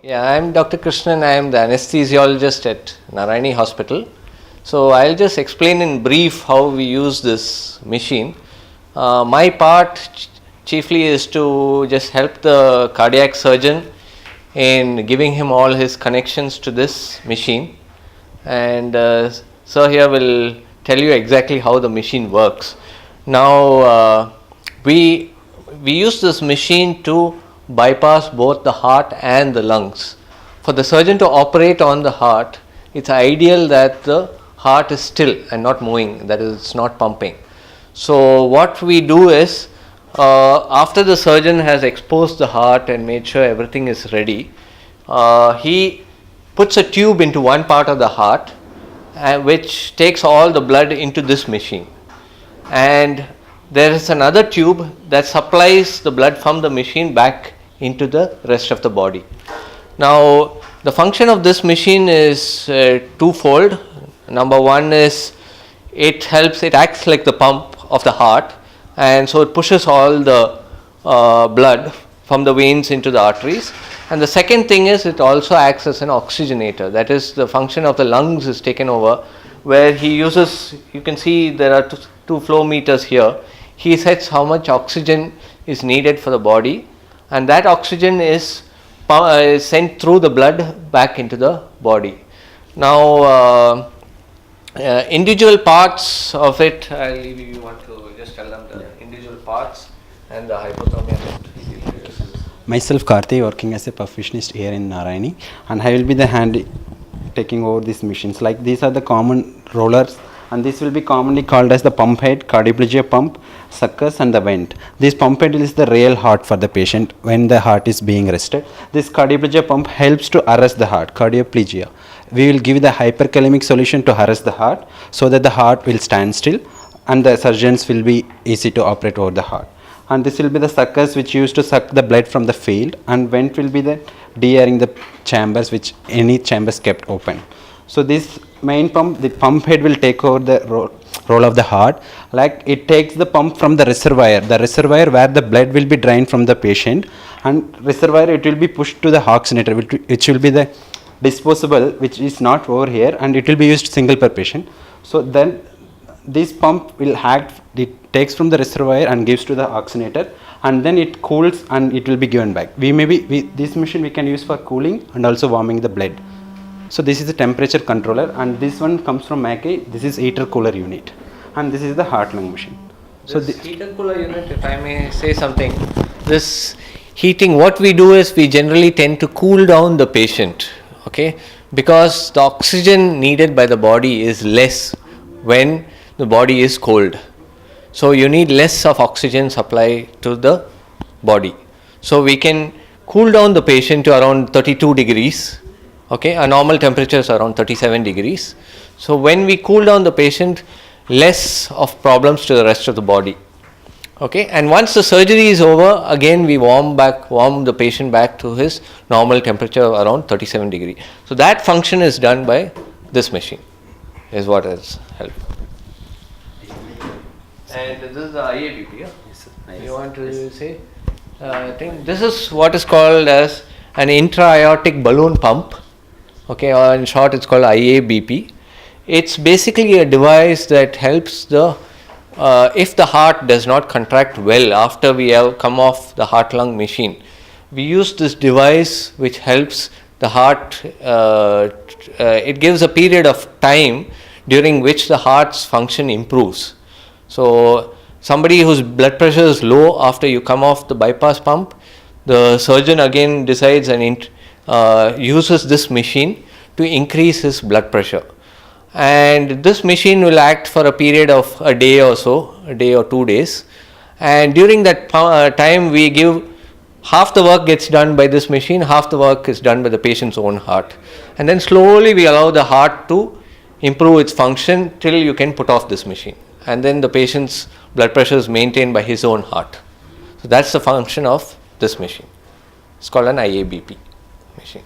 Yeah, I am Dr. Krishnan. I am the anesthesiologist at Narayani Hospital. So I'll just explain in brief how we use this machine. My part chiefly is to just help the cardiac surgeon in giving him all his connections to this machine, and Sir here will tell you exactly how the machine works. Now we use this machine to bypass both the heart and the lungs. For the surgeon to operate on the heart, it's ideal that the heart is still and not moving, that is, it's not pumping. So what we do is, after the surgeon has exposed the heart and made sure everything is ready, he puts a tube into one part of the heart, which takes all the blood into this machine, and there is another tube that supplies the blood from the machine back into the rest of the body. Now the function of this machine is twofold. Number one is it acts like the pump of the heart, and so it pushes all the blood from the veins into the arteries. And the second thing is it also acts as an oxygenator. That is, the function of the lungs is taken over, where he uses, you can see there are two flow meters here. He sets how much oxygen is needed for the body, and that oxygen is sent through the blood back into the body. Now individual parts of it, I'll leave you want to just tell them the individual parts and the hypothermia. Myself Karthi, working as a perfusionist here in Narayani, and I will be the hand taking over these machines. Like, these are the common rollers, and this will be commonly called as the pump head, cardioplegia pump, suckers, and the vent. This pump head is the real heart for the patient when the heart is being rested. This cardioplegia pump helps to arrest the heart, cardioplegia. We will give the hyperkalemic solution to arrest the heart so that the heart will stand still and the surgeons will be easy to operate over the heart. And this will be the suckers which used to suck the blood from the field, and vent will be the de-airing the chambers which any chambers kept open. So this main pump, the pump head will take over the role of the heart. Like, it takes the pump from the reservoir where the blood will be drained from the patient, and reservoir it will be pushed to the oxygenator, which will be the disposable, which is not over here, and it will be used single per patient. So then this pump will act, it takes from the reservoir and gives to the oxygenator, and then it cools and it will be given back. This machine we can use for cooling and also warming the blood. So this is the temperature controller, and this one comes from Mackay. This is heater cooler unit, and this is the heart lung machine. So this heater cooler unit, if I may say something, this heating, what we do is we generally tend to cool down the patient, okay, because the oxygen needed by the body is less when the body is cold. So you need less of oxygen supply to the body. So we can cool down the patient to around 32 degrees. Okay, a normal temperature is around 37 degrees. So when we cool down the patient, less of problems to the rest of the body. Okay, and once the surgery is over, again we warm the patient back to his normal temperature of around 37 degrees. So that function is done by this machine, is what has helped. And this is the Iabp, yeah? Yes, sir. You want to say? I think this is what is called as an intra-aortic balloon pump. Okay, or in short it's called Iabp. It's basically a device that helps if the heart does not contract well after we have come off the heart-lung machine. We use this device which helps the heart, it gives a period of time during which the heart's function improves. So somebody whose blood pressure is low after you come off the bypass pump, the surgeon again decides and uses this machine to increase his blood pressure, and this machine will act for a period of a day or so, a day or 2 days, and during that time we give half the work gets done by this machine, half the work is done by the patient's own heart, and then slowly we allow the heart to improve its function till you can put off this machine, and then the patient's blood pressure is maintained by his own heart. So that's the function of this machine. It's called an Iabp machine.